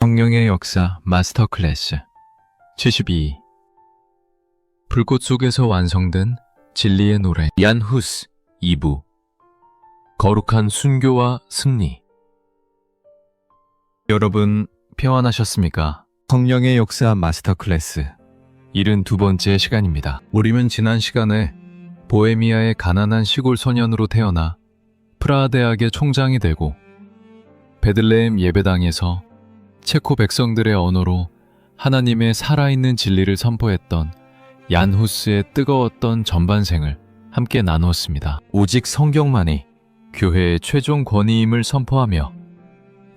성령의 역사 마스터 클래스 72. 불꽃 속에서 완성된 진리의 노래 얀 후스 2부. 거룩한 순교와 승리. 여러분 평안하셨습니까? 성령의 역사 마스터 클래스 72번째 시간입니다. 우리는 지난 시간에 보헤미아의 가난한 시골 소년으로 태어나 프라하 대학의 총장이 되고 베들레헴 예배당에서 체코 백성들의 언어로 하나님의 살아있는 진리를 선포했던 얀 후스의 뜨거웠던 전반생을 함께 나누었습니다. 오직 성경만이 교회의 최종 권위임을 선포하며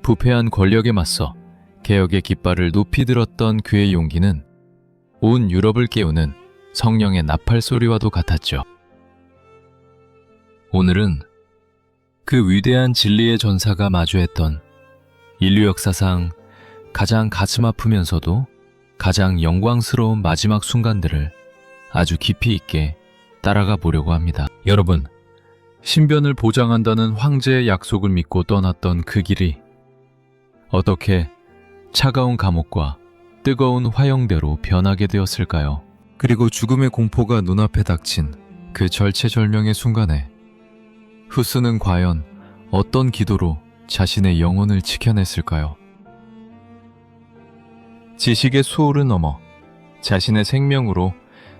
부패한 권력에 맞서 개혁의 깃발을 높이 들었던 그의 용기는 온 유럽을 깨우는 성령의 나팔 소리와도 같았죠. 오늘은 그 위대한 진리의 전사가 마주했던 인류 역사상 가장 가슴 아프면서도 가장 영광스러운 마지막 순간들을 아주 깊이 있게 따라가 보려고 합니다. 여러분, 신변을 보장한다는 황제의 약속을 믿고 떠났던 그 길이 어떻게 차가운 감옥과 뜨거운 화형대로 변하게 되었을까요? 그리고 죽음의 공포가 눈앞에 닥친 그 절체절명의 순간에 후스는 과연 어떤 기도로 자신의 영혼을 지켜냈을까요? 지식의 수호를 넘어 자신의 생명으로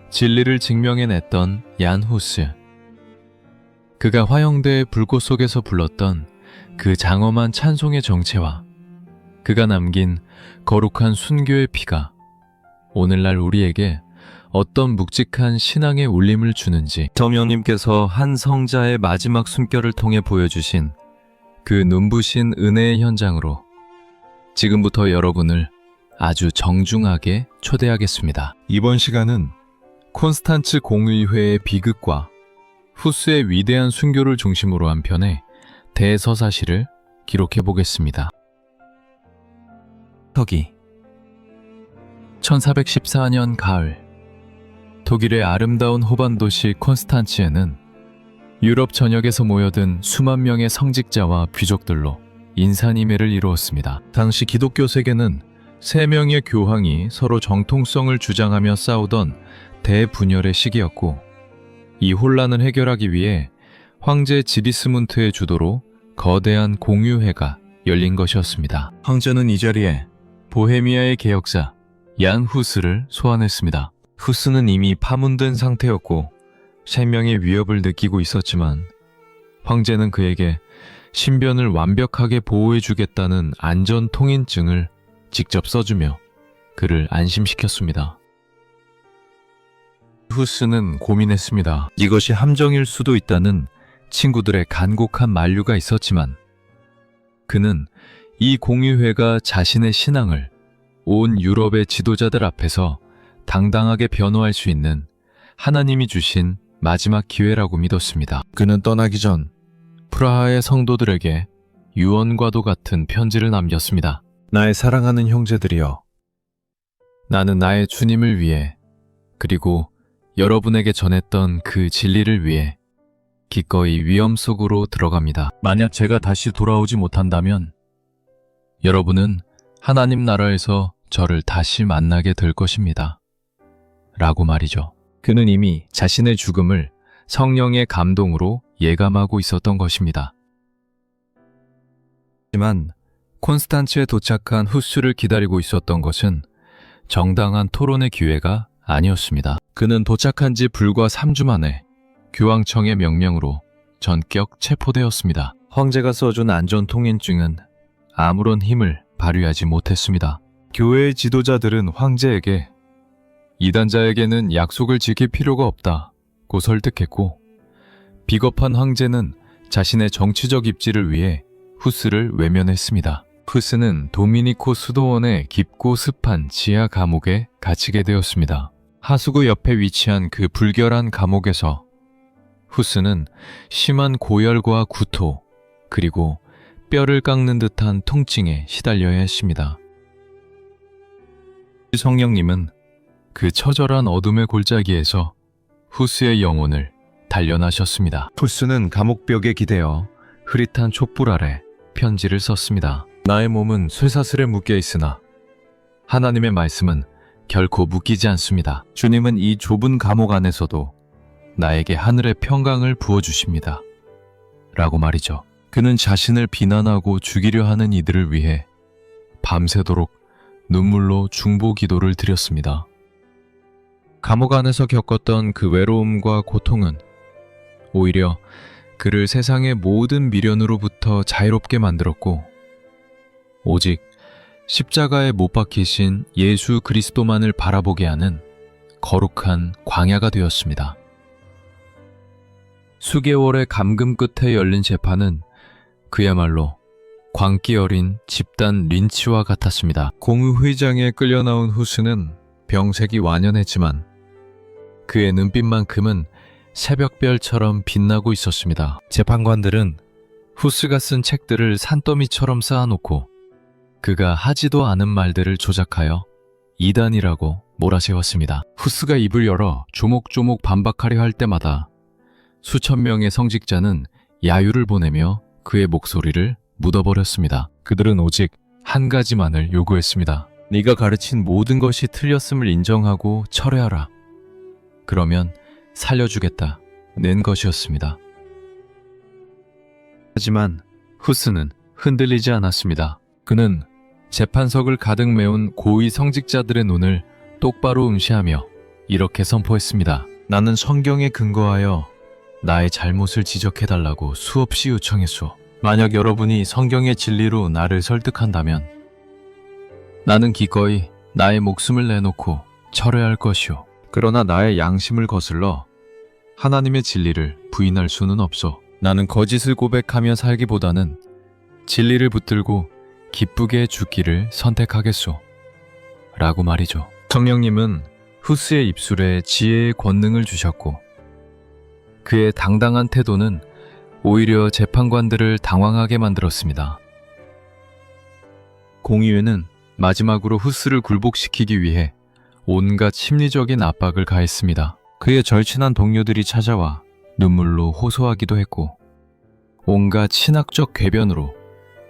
진리를 증명해냈던 얀 후스. 그가 화형대의 불꽃 속에서 불렀던 그 장엄한 찬송의 정체와 그가 남긴 거룩한 순교의 피가 오늘날 우리에게 어떤 묵직한 신앙의 울림을 주는지 성령님께서 한 성자의 마지막 숨결을 통해 보여주신 그 눈부신 은혜의 현장으로 지금부터 여러분을 아주 정중하게 초대하겠습니다. 이번 시간은 콘스탄츠 공의회의 비극과 후스의 위대한 순교를 중심으로 한 편의 대서사시를 기록해 보겠습니다. 서기 1414년 가을, 독일의 아름다운 호반도시 콘스탄츠에는 유럽 전역에서 모여든 수만 명의 성직자와 귀족들로 인산이매를 이루었습니다. 당시 기독교 세계는 세 명의 교황이 서로 정통성을 주장하며 싸우던 대분열의 시기였고, 이 혼란을 해결하기 위해 황제 지리스문트의 주도로 거대한 공유회가 열린 것이었습니다. 황제는 이 자리에 보헤미아의 개혁자 얀 후스를 소환했습니다. 후스는 이미 파문된 상태였고 생명의 위협을 느끼고 있었지만 황제는 그에게 신변을 완벽하게 보호해주겠다는 안전통행증을 직접 써주며 그를 안심시켰습니다. 후스는 고민했습니다. 이것이 함정일 수도 있다는 친구들의 간곡한 만류가 있었지만 그는 이 공유회가 자신의 신앙을 온 유럽의 지도자들 앞에서 당당하게 변호할 수 있는 하나님이 주신 마지막 기회라고 믿었습니다. 그는 떠나기 전 프라하의 성도들에게 유언과도 같은 편지를 남겼습니다. 나의 사랑하는 형제들이여, 나는 나의 주님을 위해 그리고 여러분에게 전했던 그 진리를 위해 기꺼이 위험 속으로 들어갑니다. 만약 제가 다시 돌아오지 못한다면 여러분은 하나님 나라에서 저를 다시 만나게 될 것입니다. 라고 말이죠. 그는 이미 자신의 죽음을 성령의 감동으로 예감하고 있었던 것입니다. 하지만 콘스탄츠에 도착한 후스를 기다리고 있었던 것은 정당한 토론의 기회가 아니었습니다. 그는 도착한 지 불과 3주 만에 교황청의 명령으로 전격 체포되었습니다. 황제가 써준 안전통행증은 아무런 힘을 발휘하지 못했습니다. 교회의 지도자들은 황제에게 이단자에게는 약속을 지킬 필요가 없다고 설득했고, 비겁한 황제는 자신의 정치적 입지를 위해 후스를 외면했습니다. 후스는 도미니코 수도원의 깊고 습한 지하 감옥에 갇히게 되었습니다. 하수구 옆에 위치한 그 불결한 감옥에서 후스는 심한 고열과 구토, 그리고 뼈를 깎는 듯한 통증에 시달려야 했습니다. 성령님은 그 처절한 어둠의 골짜기에서 후스의 영혼을 단련하셨습니다. 후스는 감옥벽에 기대어 흐릿한 촛불 아래 편지를 썼습니다. 나의 몸은 쇠사슬에 묶여 있으나 하나님의 말씀은 결코 묶이지 않습니다. 주님은 이 좁은 감옥 안에서도 나에게 하늘의 평강을 부어주십니다. 라고 말이죠. 그는 자신을 비난하고 죽이려 하는 이들을 위해 밤새도록 눈물로 중보 기도를 드렸습니다. 감옥 안에서 겪었던 그 외로움과 고통은 오히려 그를 세상의 모든 미련으로부터 자유롭게 만들었고 오직 십자가에 못 박히신 예수 그리스도만을 바라보게 하는 거룩한 광야가 되었습니다. 수개월의 감금 끝에 열린 재판은 그야말로 광기 어린 집단 린치와 같았습니다. 공의회장에 끌려 나온 후스는 병색이 완연했지만 그의 눈빛만큼은 새벽별처럼 빛나고 있었습니다. 재판관들은 후스가 쓴 책들을 산더미처럼 쌓아놓고 그가 하지도 않은 말들을 조작하여 이단이라고 몰아세웠습니다. 후스가 입을 열어 조목조목 반박하려 할 때마다 수천 명의 성직자는 야유를 보내며 그의 목소리를 묻어버렸습니다. 그들은 오직 한 가지만을 요구했습니다. 네가 가르친 모든 것이 틀렸음을 인정하고 철회하라. 그러면 살려주겠다. 는 것이었습니다. 하지만 후스는 흔들리지 않았습니다. 그는 재판석을 가득 메운 고위 성직자들의 눈을 똑바로 응시하며 이렇게 선포했습니다. 나는 성경에 근거하여 나의 잘못을 지적해달라고 수없이 요청했소. 만약 여러분이 성경의 진리로 나를 설득한다면 나는 기꺼이 나의 목숨을 내놓고 철회할 것이오. 그러나 나의 양심을 거슬러 하나님의 진리를 부인할 수는 없소. 나는 거짓을 고백하며 살기보다는 진리를 붙들고 기쁘게 죽기를 선택하겠소. 라고 말이죠. 성령님은 후스의 입술에 지혜의 권능을 주셨고 그의 당당한 태도는 오히려 재판관들을 당황하게 만들었습니다. 공의회는 마지막으로 후스를 굴복시키기 위해 온갖 심리적인 압박을 가했습니다. 그의 절친한 동료들이 찾아와 눈물로 호소하기도 했고 온갖 신학적 궤변으로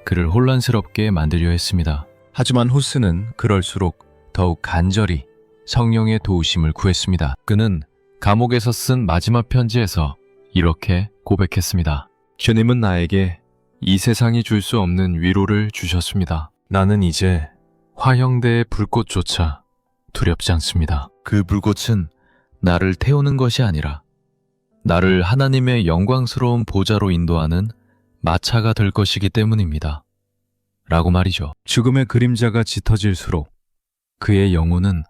그를 혼란스럽게 만들려 했습니다. 하지만 후스는 그럴수록 더욱 간절히 성령의 도우심을 구했습니다. 그는 감옥에서 쓴 마지막 편지에서 이렇게 고백했습니다. 주님은 나에게 이 세상이 줄 수 없는 위로를 주셨습니다. 나는 이제 화형대의 불꽃조차 두렵지 않습니다. 그 불꽃은 나를 태우는 것이 아니라 나를 하나님의 영광스러운 보좌로 인도하는 마차가 될 것이기 때문입니다. 라고 말이죠. 죽음의 그림자가 짙어질수록 그의 영혼은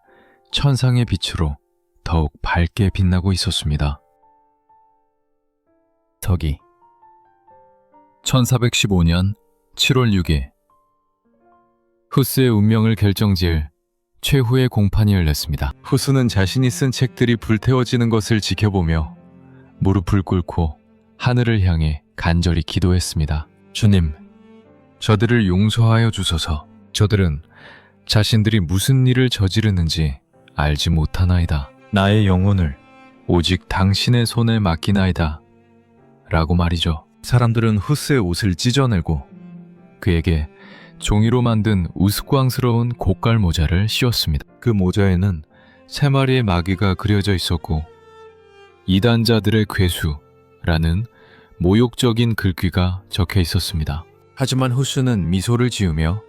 천상의 빛으로 더욱 밝게 빛나고 있었습니다. 서기 1415년 7월 6일 후스의 운명을 결정지을 최후의 공판이 열렸습니다. 후스는 자신이 쓴 책들이 불태워지는 것을 지켜보며 무릎을 꿇고 하늘을 향해 간절히 기도했습니다. 주님, 저들을 용서하여 주소서. 저들은 자신들이 무슨 일을 저지르는지 알지 못하나이다. 나의 영혼을 오직 당신의 손에 맡기나이다. 라고 말이죠. 사람들은 후스의 옷을 찢어내고 그에게 종이로 만든 우스꽝스러운 고깔 모자를 씌웠습니다. 그 모자에는 3마리의 마귀가 그려져 있었고 이단자들의 괴수라는 모욕적인 글귀가 적혀 있었습니다. 하지만 후스는 미소를 지으며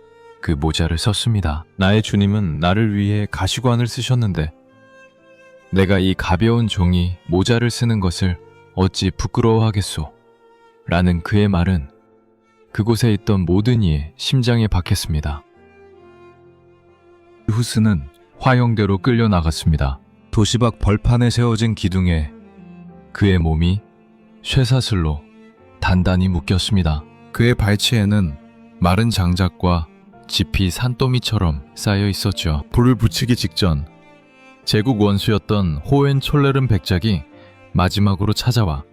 그 모자를 썼습니다. 나의 주님은 나를 위해 가시관을 쓰셨는데 내가 이 가벼운 종이 모자를 쓰는 것을 어찌 부끄러워하겠소? 라는 그의 말은 그곳에 있던 모든 이의 심장에 박혔습니다. 후스는 화형대로 끌려 나갔습니다. 도시 밖 벌판에 세워진 기둥에 그의 몸이 쇠사슬로 단단히 묶였습니다. 그의 발치에는 마른 장작과 짚이 산더미처럼 쌓여 있었죠. 불을 붙이기 직전 제국 원수였던 호헨촐레른 백작이 마지막으로 찾아와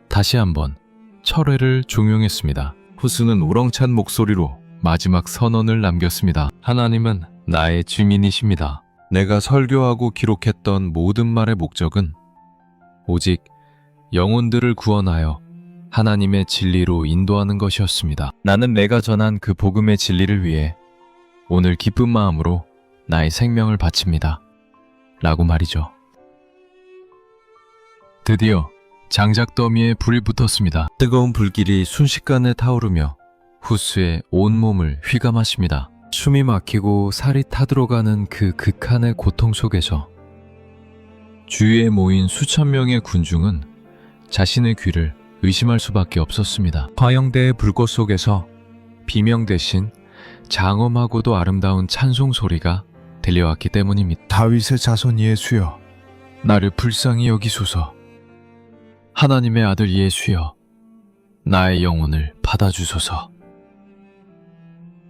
다시 한번 철회를 종용했습니다. 후스는 우렁찬 목소리로 마지막 선언을 남겼습니다. 하나님은 나의 주민이십니다. 내가 설교하고 기록했던 모든 말의 목적은 오직 영혼들을 구원하여 하나님의 진리로 인도하는 것이었습니다. 나는 내가 전한 그 복음의 진리를 위해 오늘 기쁜 마음으로 나의 생명을 바칩니다. 라고 말이죠. 드디어 장작 더미에 불이 붙었습니다. 뜨거운 불길이 순식간에 타오르며 후스의 온몸을 휘감았습니다. 숨이 막히고 살이 타들어가는 그 극한의 고통 속에서 주위에 모인 수천 명의 군중은 자신의 귀를 의심할 수밖에 없었습니다. 화영대의 불꽃 속에서 비명 대신 장엄하고도 아름다운 찬송 소리가 들려왔기 때문입니다. 다윗의 자손 예수여, 나를 불쌍히 여기소서. 하나님의 아들 예수여, 나의 영혼을 받아주소서.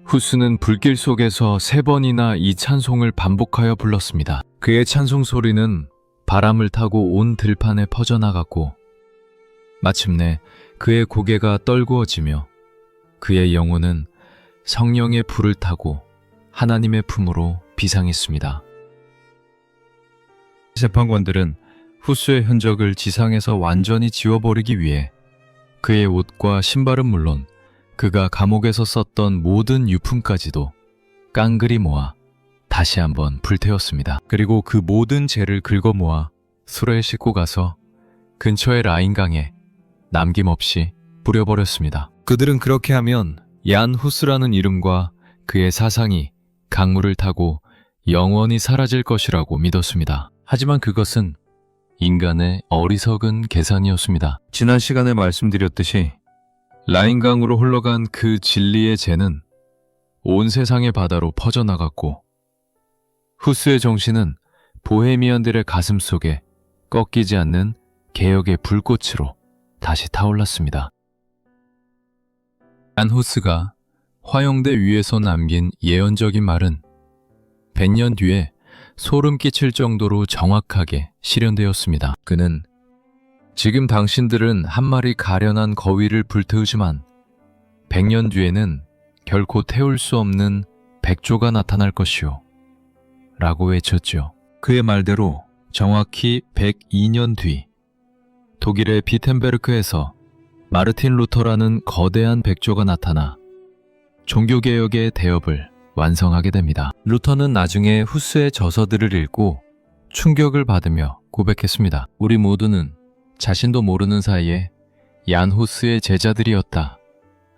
후스는 불길 속에서 3번이나 이 찬송을 반복하여 불렀습니다. 그의 찬송 소리는 바람을 타고 온 들판에 퍼져나갔고 마침내 그의 고개가 떨구어지며 그의 영혼은 성령의 불을 타고 하나님의 품으로 비상했습니다. 재판관들은 후스의 흔적을 지상에서 완전히 지워버리기 위해 그의 옷과 신발은 물론 그가 감옥에서 썼던 모든 유품까지도 깡그리 모아 다시 한번 불태웠습니다. 그리고 그 모든 재를 긁어 모아 수레에 싣고 가서 근처의 라인강에 남김없이 뿌려버렸습니다. 그들은 그렇게 하면 얀 후스라는 이름과 그의 사상이 강물을 타고 영원히 사라질 것이라고 믿었습니다. 하지만 그것은 인간의 어리석은 계산이었습니다. 지난 시간에 말씀드렸듯이 라인강으로 흘러간 그 진리의 재는 온 세상의 바다로 퍼져나갔고 후스의 정신은 보헤미안들의 가슴 속에 꺾이지 않는 개혁의 불꽃으로 다시 타올랐습니다. 얀 후스가 화영대 위에서 남긴 예언적인 말은 100년 뒤에 소름 끼칠 정도로 정확하게 실현되었습니다. 그는 지금 당신들은 한 마리 가련한 거위를 불태우지만 100년 뒤에는 결코 태울 수 없는 백조가 나타날 것이요 라고 외쳤죠. 그의 말대로 정확히 102년 뒤 독일의 비텐베르크에서 마르틴 루터라는 거대한 백조가 나타나 종교개혁의 대업을 완성하게 됩니다. 루터는 나중에 후스의 저서들을 읽고 충격을 받으며 고백했습니다. 우리 모두는 자신도 모르는 사이에 얀 후스의 제자들이었다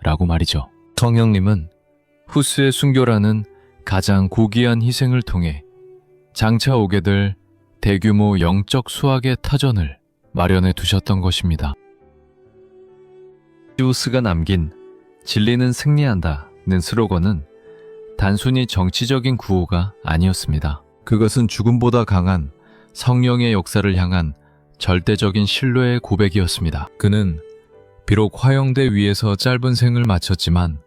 라고 말이죠. 성령님은 후스의 순교라는 가장 고귀한 희생을 통해 장차 오게 될 대규모 영적 수학의 타전을 마련해 두셨던 것입니다. 후스가 남긴 진리는 승리한다는 슬로건은 단순히 정치적인 구호가 아니었습니다. 그것은 죽음보다 강한 성령의 역사를 향한 절대적인 신뢰의 고백이었습니다. 그는 비록 화영대 위에서 짧은 생을 마쳤지만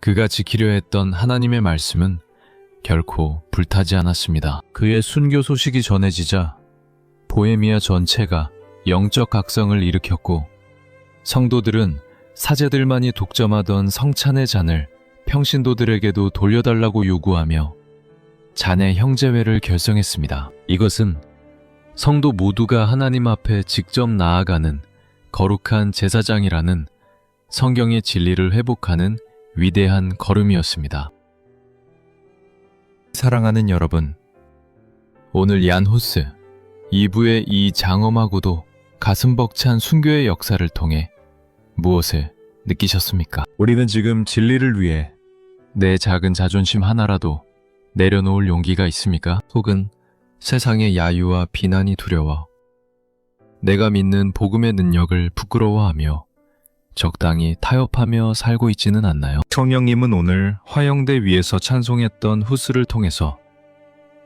그가 지키려 했던 하나님의 말씀은 결코 불타지 않았습니다. 그의 순교 소식이 전해지자 보헤미아 전체가 영적 각성을 일으켰고 성도들은 사제들만이 독점하던 성찬의 잔을 평신도들에게도 돌려달라고 요구하며 잔의 형제회를 결성했습니다. 이것은 성도 모두가 하나님 앞에 직접 나아가는 거룩한 제사장이라는 성경의 진리를 회복하는 위대한 걸음이었습니다. 사랑하는 여러분, 오늘 얀 후스 2부의 이 장엄하고도 가슴 벅찬 순교의 역사를 통해 무엇을 느끼셨습니까? 우리는 지금 진리를 위해 내 작은 자존심 하나라도 내려놓을 용기가 있습니까? 혹은 세상의 야유와 비난이 두려워 내가 믿는 복음의 능력을 부끄러워하며 적당히 타협하며 살고 있지는 않나요? 성령님은 오늘 화영대 위에서 찬송했던 후스를 통해서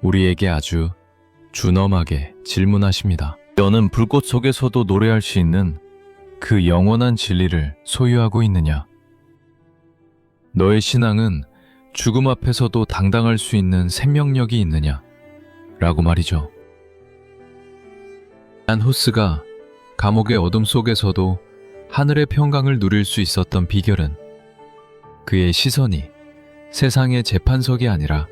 우리에게 아주 준엄하게 질문하십니다. 너는 불꽃 속에서도 노래할 수 있는 그 영원한 진리를 소유하고 있느냐? 너의 신앙은 죽음 앞에서도 당당할 수 있는 생명력이 있느냐? 라고 말이죠. 얀 후스가 감옥의 어둠 속에서도 하늘의 평강을 누릴 수 있었던 비결은 그의 시선이 세상의 재판석이 아니라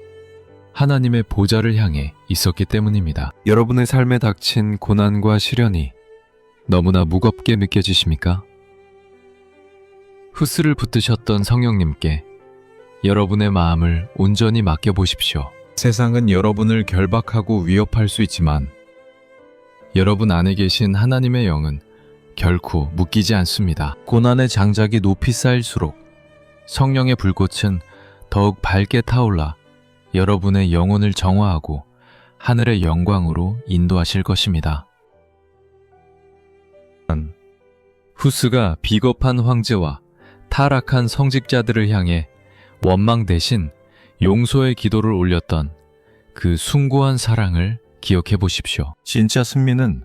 하나님의 보좌를 향해 있었기 때문입니다. 여러분의 삶에 닥친 고난과 시련이 너무나 무겁게 느껴지십니까? 후스를 붙드셨던 성령님께 여러분의 마음을 온전히 맡겨보십시오. 세상은 여러분을 결박하고 위협할 수 있지만 여러분 안에 계신 하나님의 영은 결코 묶이지 않습니다. 고난의 장작이 높이 쌓일수록 성령의 불꽃은 더욱 밝게 타올라 여러분의 영혼을 정화하고 하늘의 영광으로 인도하실 것입니다. 후스가 비겁한 황제와 타락한 성직자들을 향해 원망 대신 용서의 기도를 올렸던 그 숭고한 사랑을 기억해 보십시오. 진짜 승리는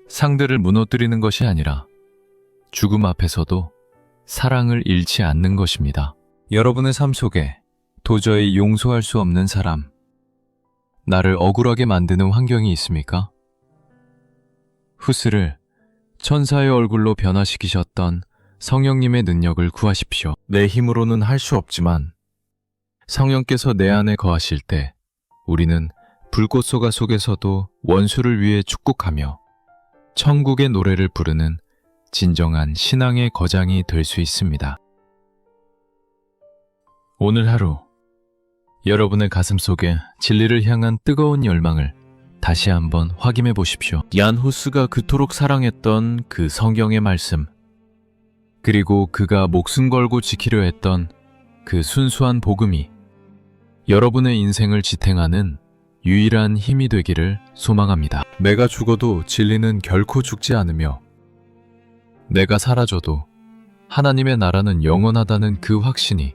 상대를 무너뜨리는 것이 아니라 죽음 앞에서도 사랑을 잃지 않는 것입니다. 여러분의 삶 속에 도저히 용서할 수 없는 사람, 나를 억울하게 만드는 환경이 있습니까? 후스를 천사의 얼굴로 변화시키셨던 성령님의 능력을 구하십시오. 내 힘으로는 할 수 없지만 성령께서 내 안에 거하실 때 우리는 불꽃 소가 속에서도 원수를 위해 축복하며 천국의 노래를 부르는 진정한 신앙의 거장이 될 수 있습니다. 오늘 하루 여러분의 가슴 속에 진리를 향한 뜨거운 열망을 다시 한번 확인해 보십시오. 얀 후스가 그토록 사랑했던 그 성경의 말씀, 그리고 그가 목숨 걸고 지키려 했던 그 순수한 복음이 여러분의 인생을 지탱하는 유일한 힘이 되기를 소망합니다. 내가 죽어도 진리는 결코 죽지 않으며 내가 사라져도 하나님의 나라는 영원하다는 그 확신이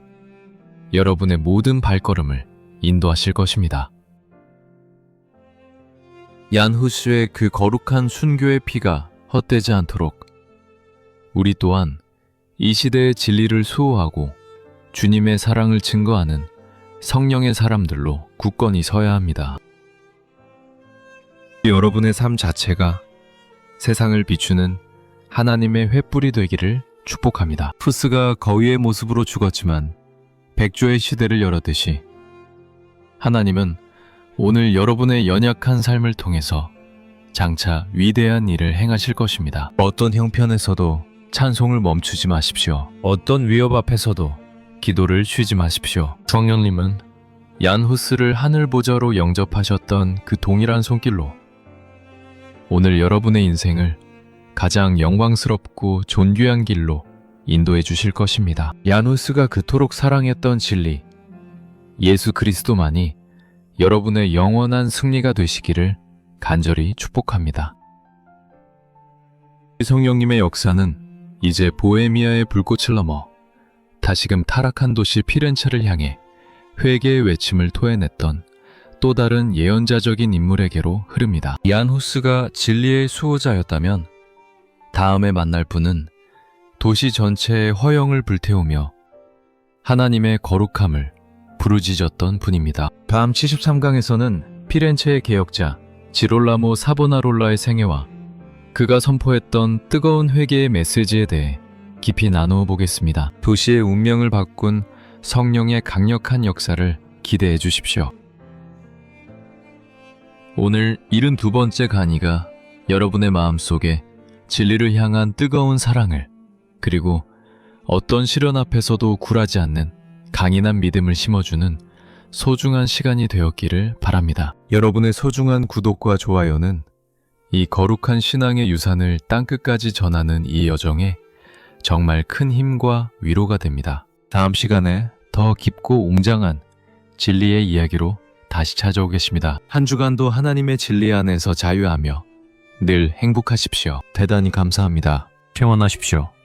여러분의 모든 발걸음을 인도하실 것입니다. 얀 후스의 그 거룩한 순교의 피가 헛되지 않도록 우리 또한 이 시대의 진리를 수호하고 주님의 사랑을 증거하는 성령의 사람들로 굳건히 서야 합니다. 여러분의 삶 자체가 세상을 비추는 하나님의 횃불이 되기를 축복합니다. 후스가 거위의 모습으로 죽었지만 백조의 시대를 열었듯이 하나님은 오늘 여러분의 연약한 삶을 통해서 장차 위대한 일을 행하실 것입니다. 어떤 형편에서도 찬송을 멈추지 마십시오. 어떤 위협 앞에서도 기도를 쉬지 마십시오. 성령님은 얀 후스를 하늘 보좌로 영접하셨던 그 동일한 손길로 오늘 여러분의 인생을 가장 영광스럽고 존귀한 길로 인도해 주실 것입니다. 얀 후스가 그토록 사랑했던 진리, 예수 그리스도만이 여러분의 영원한 승리가 되시기를 간절히 축복합니다. 성령님의 역사는 이제 보헤미아의 불꽃을 넘어 다시금 타락한 도시 피렌체를 향해 회개의 외침을 토해냈던 또 다른 예언자적인 인물에게로 흐릅니다. 얀 후스가 진리의 수호자였다면 다음에 만날 분은 도시 전체의 허영을 불태우며 하나님의 거룩함을 부르짖었던 분입니다. 밤 73강에서는 피렌체의 개혁자 지롤라모 사보나롤라의 생애와 그가 선포했던 뜨거운 회개의 메시지에 대해 깊이 나누어 보겠습니다. 도시의 운명을 바꾼 성령의 강력한 역사를 기대해 주십시오. 오늘 72번째 강의가 여러분의 마음속에 진리를 향한 뜨거운 사랑을, 그리고 어떤 시련 앞에서도 굴하지 않는 강인한 믿음을 심어주는 소중한 시간이 되었기를 바랍니다. 여러분의 소중한 구독과 좋아요는 이 거룩한 신앙의 유산을 땅끝까지 전하는 이 여정에 정말 큰 힘과 위로가 됩니다. 다음 시간에 더 깊고 웅장한 진리의 이야기로 다시 찾아오겠습니다. 한 주간도 하나님의 진리 안에서 자유하며 늘 행복하십시오. 대단히 감사합니다. 평안하십시오.